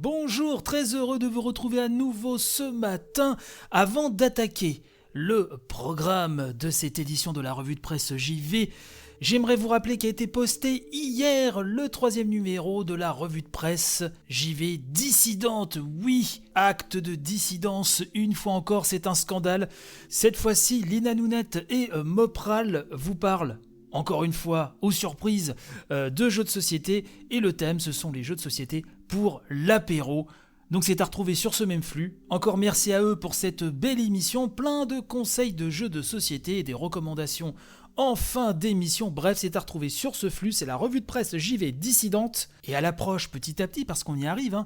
Bonjour, très heureux de vous retrouver à nouveau ce matin. Avant d'attaquer le programme de cette édition de la revue de presse JV, j'aimerais vous rappeler qu'a été posté hier le 3e numéro de la revue de presse JV dissidente. Oui, acte de dissidence, une fois encore, c'est un scandale. Cette fois-ci, Lina Nounette et Mopral vous parlent encore une fois, aux surprises, de jeux de société, et le thème, ce sont les jeux de société pour l'apéro. Donc c'est à retrouver sur ce même flux. Encore merci à eux pour cette belle émission, plein de conseils de jeux de société et des recommandations en fin d'émission. Bref, c'est à retrouver sur ce flux, c'est la revue de presse JV dissidente. Et à l'approche petit à petit, parce qu'on y arrive,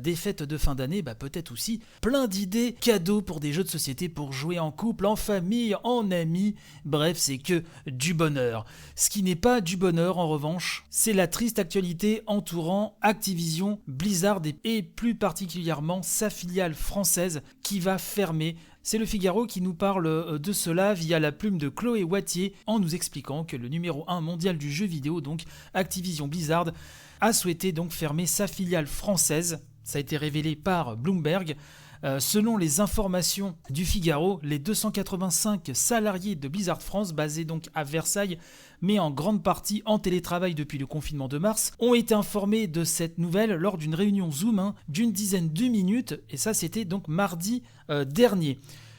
des fêtes de fin d'année, peut-être aussi plein d'idées cadeaux pour des jeux de société pour jouer en couple, en famille, en amis. Bref, c'est que du bonheur. Ce qui n'est pas du bonheur, en revanche, c'est la triste actualité entourant Activision Blizzard et plus particulièrement sa filiale française qui va fermer. C'est le Figaro qui nous parle de cela via la plume de Chloé Wattier en nous expliquant que le numéro 1 mondial du jeu vidéo, donc Activision Blizzard, a souhaité donc fermer sa filiale française. Ça a été révélé par Bloomberg. Selon les informations du Figaro, les 285 salariés de Blizzard France, basés donc à Versailles, mais en grande partie en télétravail depuis le confinement de mars, ont été informés de cette nouvelle lors d'une réunion Zoom d'une dizaine de minutes, et ça c'était donc mardi dernier.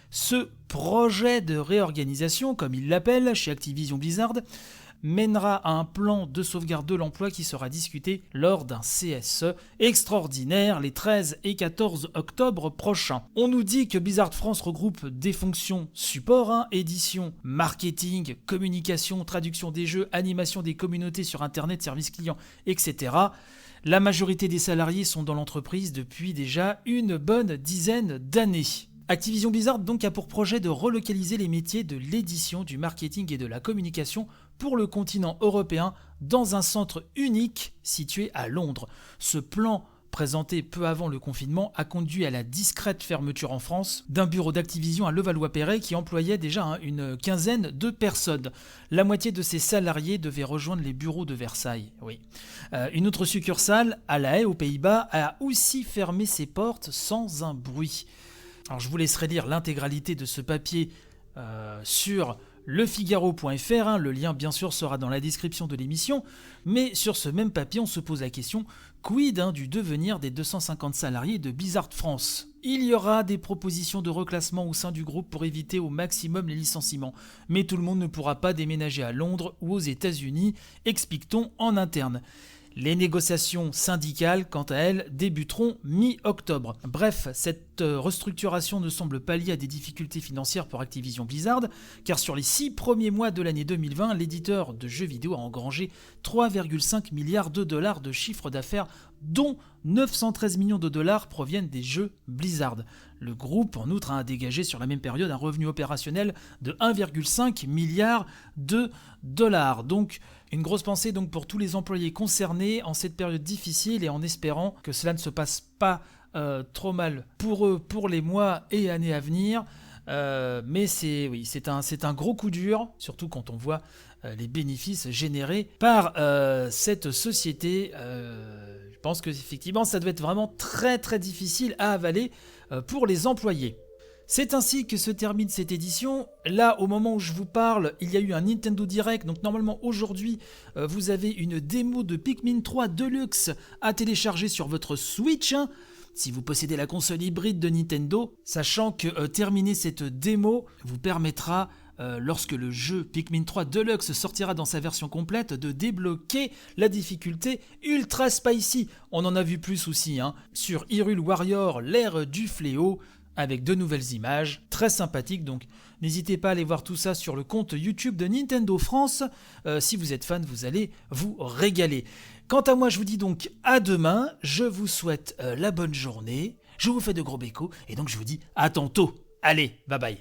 Ce projet de réorganisation, comme ils l'appellent chez Activision Blizzard, mènera à un plan de sauvegarde de l'emploi qui sera discuté lors d'un CSE extraordinaire les 13 et 14 octobre prochains. On nous dit que Blizzard France regroupe des fonctions support, édition, marketing, communication, traduction des jeux, animation des communautés sur internet, service client, etc. La majorité des salariés sont dans l'entreprise depuis déjà une bonne dizaine d'années. Activision Blizzard donc a pour projet de relocaliser les métiers de l'édition, du marketing et de la communication pour le continent européen dans un centre unique situé à Londres. Ce plan, présenté peu avant le confinement, a conduit à la discrète fermeture en France d'un bureau d'Activision à Levallois-Perret qui employait déjà une quinzaine de personnes. La moitié de ses salariés devaient rejoindre les bureaux de Versailles. Oui. Une autre succursale, à La Haye, aux Pays-Bas, a aussi fermé ses portes sans un bruit. Alors je vous laisserai lire l'intégralité de ce papier sur lefigaro.fr, le lien bien sûr sera dans la description de l'émission, mais sur ce même papier on se pose la question, quid du devenir des 250 salariés de Blizzard France ? Il y aura des propositions de reclassement au sein du groupe pour éviter au maximum les licenciements, mais tout le monde ne pourra pas déménager à Londres ou aux États-Unis, explique-t-on en interne. Les négociations syndicales, quant à elles, débuteront mi-octobre. Bref, cette restructuration ne semble pas liée à des difficultés financières pour Activision Blizzard, car sur les 6 premiers mois de l'année 2020, l'éditeur de jeux vidéo a engrangé 3,5 milliards de dollars de chiffre d'affaires, dont 913 millions de dollars proviennent des jeux Blizzard. Le groupe, en outre, a dégagé sur la même période un revenu opérationnel de 1,5 milliard de dollars. Donc, une grosse pensée donc pour tous les employés concernés en cette période difficile et en espérant que cela ne se passe pas trop mal pour eux pour les mois et années à venir. Mais c'est un gros coup dur, surtout quand on voit les bénéfices générés par cette société. Je pense qu'effectivement ça doit être vraiment très très difficile à avaler pour les employés. C'est ainsi que se termine cette édition. Là, au moment où je vous parle, il y a eu un Nintendo Direct. Donc normalement, aujourd'hui, vous avez une démo de Pikmin 3 Deluxe à télécharger sur votre Switch. Si vous possédez la console hybride de Nintendo, sachant que terminer cette démo vous permettra, lorsque le jeu Pikmin 3 Deluxe sortira dans sa version complète, de débloquer la difficulté Ultra Spicy. On en a vu plus aussi, sur Hyrule Warrior, l'ère du fléau, avec de nouvelles images, très sympathiques, donc n'hésitez pas à aller voir tout ça sur le compte YouTube de Nintendo France. Si vous êtes fan, vous allez vous régaler. Quant à moi, je vous dis donc à demain, je vous souhaite la bonne journée, je vous fais de gros bécos, et donc je vous dis à tantôt. Allez, bye bye.